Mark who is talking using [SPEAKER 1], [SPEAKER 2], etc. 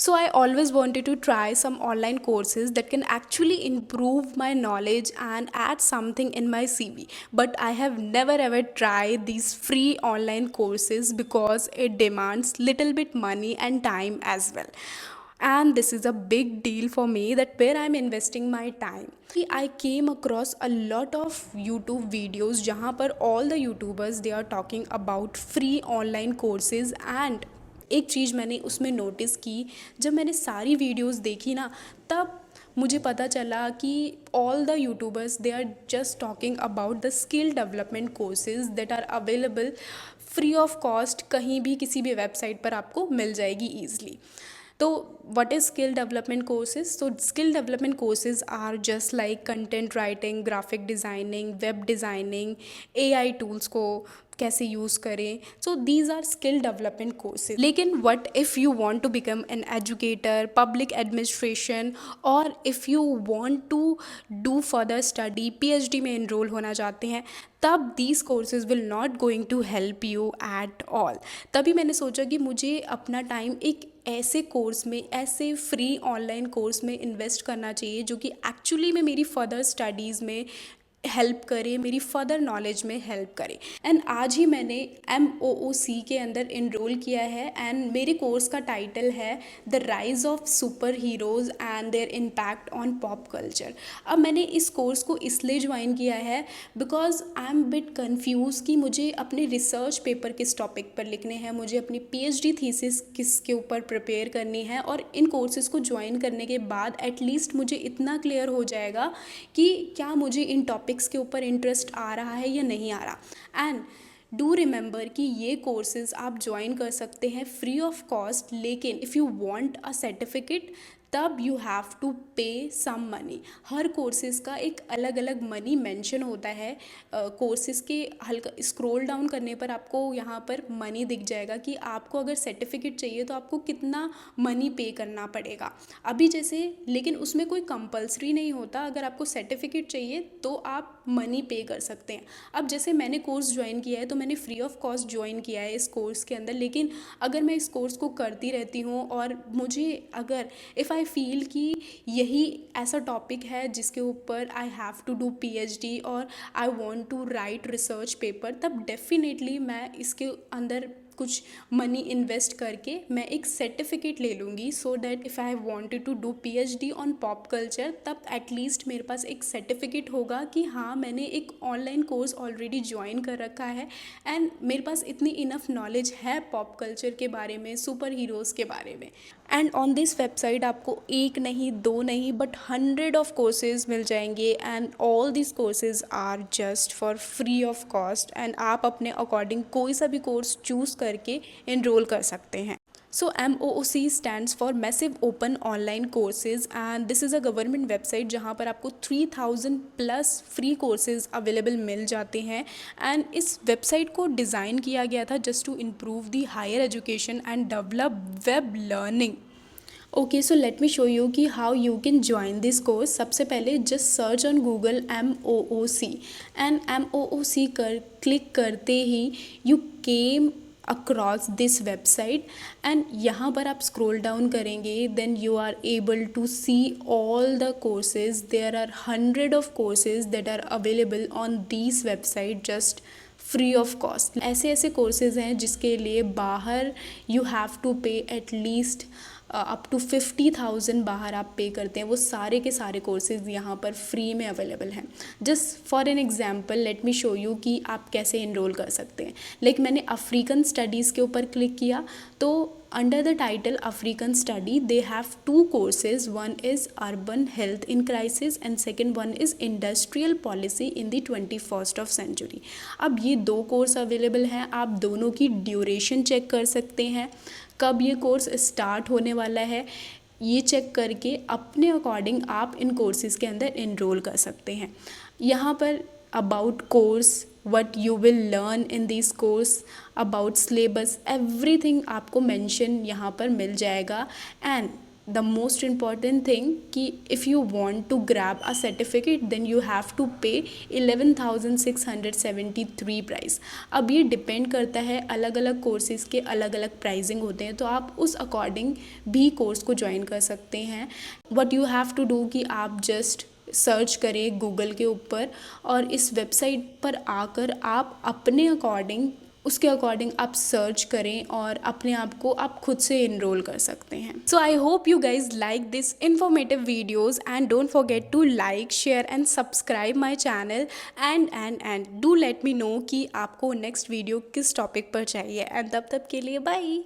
[SPEAKER 1] So I always wanted to try some online courses that can actually improve my knowledge and add something in my CV. But I have never ever tried these free online courses because it demands little bit money and time as well. And this is a big deal for me that where I'm investing my time. I came across a lot of YouTube videos जहाँ पर all the YouTubers they are talking about free online courses and एक चीज़ मैंने उसमें notice की, जब मैंने सारी videos देखी ना, तब मुझे पता चला कि all the YouTubers they are just talking about the skill development courses that are available free of cost, कहीं भी किसी भी वेबसाइट पर आपको मिल जाएगी ईजिली. तो what is skill development courses? So skill development courses are just like content writing, graphic designing, web designing, AI tools को कैसे यूज़ करें. So these are skill development courses. लेकिन what if you want to become an educator, public administration, और if you want to do further study, PhD में enroll होना चाहते हैं, तब these courses will not going to help you at all. तभी मैंने सोचा कि मुझे अपना टाइम एक ऐसे कोर्स में, ऐसे फ्री ऑनलाइन कोर्स में इन्वेस्ट करना चाहिए जो कि एक्चुअली में मेरी फर्दर स्टडीज़ में हेल्प करे, मेरी फर्दर नॉलेज में हेल्प करे. एंड आज ही मैंने MOOC के अंदर इनरोल किया है एंड मेरे कोर्स का टाइटल है the rise of super heroes and there impact on pop culture. अब मैंने इस कोर्स को इसलिए ज्वाइन किया है because I am bit confuse कि मुझे अपने रिसर्च पेपर किस टॉपिक पर लिखने हैं, मुझे अपनी PhD थीसिस किसके ऊपर प्रिपेयर करनी है. और इन कोर्सेज को ज्वाइन करने के बाद एटलीस्ट मुझे इतना क्लियर हो जाएगा कि क्या मुझे इन टॉपिक्स के ऊपर इंटरेस्ट आ रहा है या नहीं आ रहा. एंड डू रिमेंबर कि ये कोर्सेज आप ज्वाइन कर सकते हैं फ्री ऑफ कॉस्ट, लेकिन if you want a certificate तब यू हैव टू पे सम मनी. हर कोर्सेज का एक अलग अलग मनी मेंशन होता है. कोर्सेज के हल्का स्क्रॉल डाउन करने पर आपको यहाँ पर मनी दिख जाएगा कि आपको अगर सर्टिफिकेट चाहिए तो आपको कितना मनी पे करना पड़ेगा अभी जैसे. लेकिन उसमें कोई कंपलसरी नहीं होता, अगर आपको सर्टिफिकेट चाहिए तो आप मनी पे कर सकते हैं. अब जैसे मैंने कोर्स ज्वाइन किया है तो मैंने फ्री ऑफ कॉस्ट ज्वाइन किया है इस कोर्स के अंदर, लेकिन अगर मैं इस कोर्स को करती रहती हूँ और मुझे अगर इफ़ आई फील कि यही ऐसा टॉपिक है जिसके ऊपर I have to do PhD और I want to write research paper, तब डेफिनेटली मैं इसके अंदर कुछ मनी इन्वेस्ट करके मैं एक सर्टिफिकेट ले लूँगी, so that if I wanted to do PhD on pop culture तब एटलीस्ट मेरे पास एक सर्टिफिकेट होगा कि हाँ मैंने एक ऑनलाइन कोर्स ऑलरेडी ज्वाइन कर रखा है एंड मेरे पास इतनी इनफ नॉलेज है पॉप कल्चर के बारे में, सुपर हीरोज़ के बारे में. एंड ऑन दिस वेबसाइट आपको एक नहीं, दो नहीं, बट 100 ऑफ कोर्सेज मिल जाएंगे and all this courses are just for free of cost. And आप अपने अकॉर्डिंग कोई सा भी कोर्स चूज़ करके इनरोल कर सकते हैं. So MOOC stands for Massive Open Online Courses and this is a government website जहाँ पर आपको 3000 प्लस फ्री कोर्सेज अवेलेबल मिल जाते हैं. एंड इस वेबसाइट को डिज़ाइन किया गया था just to improve the higher education and develop web learning. Okay, so let me show you कि how you can join this course. सबसे पहले just search on Google MOOC and MOOC click करते ही you came across this website and यहाँ पर आप scroll down करेंगे then you are able to see all the courses. There are 100 of courses that are available on this website just free of cost. ऐसे ऐसे courses हैं जिसके लिए बाहर यू हैव टू पे एटलीस्ट अप टू 50,000 बाहर आप पे करते हैं. वो सारे के सारे कोर्सेज यहाँ पर फ्री में अवेलेबल हैं. Just for an example let me show you कि आप कैसे इनरोल कर सकते हैं. लाइक मैंने अफ्रीकन स्टडीज़ के ऊपर क्लिक किया तो under the title African study they have 2 courses. One is urban health in crisis and second one is industrial policy in the 21st of century. अब ये 2 कोर्स अवेलेबल हैं. आप दोनों की ड्यूरेशन चेक कर सकते हैं, कब ये कोर्स स्टार्ट होने वाला है, ये चेक करके अपने अकॉर्डिंग आप इन कोर्सेज़ के अंदर इनरोल कर सकते हैं. यहाँ पर about course, what you will learn in this course, about syllabus, everything आपको मेंशन यहाँ पर मिल जाएगा. And the most important thing कि if you want to grab a certificate then you have to pay 11,673 price. अब ये depend करता है, अलग अलग कोर्सेज़ के अलग अलग प्राइसिंग होते हैं, तो आप उस अकॉर्डिंग भी कोर्स को ज्वाइन कर सकते हैं। What you have to do कि आप जस्ट सर्च करें गूगल के ऊपर और इस वेबसाइट पर आकर आप अपने अकॉर्डिंग उसके अकॉर्डिंग आप सर्च करें और अपने आप को आप खुद से इनरोल कर सकते हैं। So I hope you guys like this informative videos and don't forget to like share and subscribe my channel and do let me know कि आपको नेक्स्ट वीडियो किस टॉपिक पर चाहिए। एंड तब तक के लिए बाय।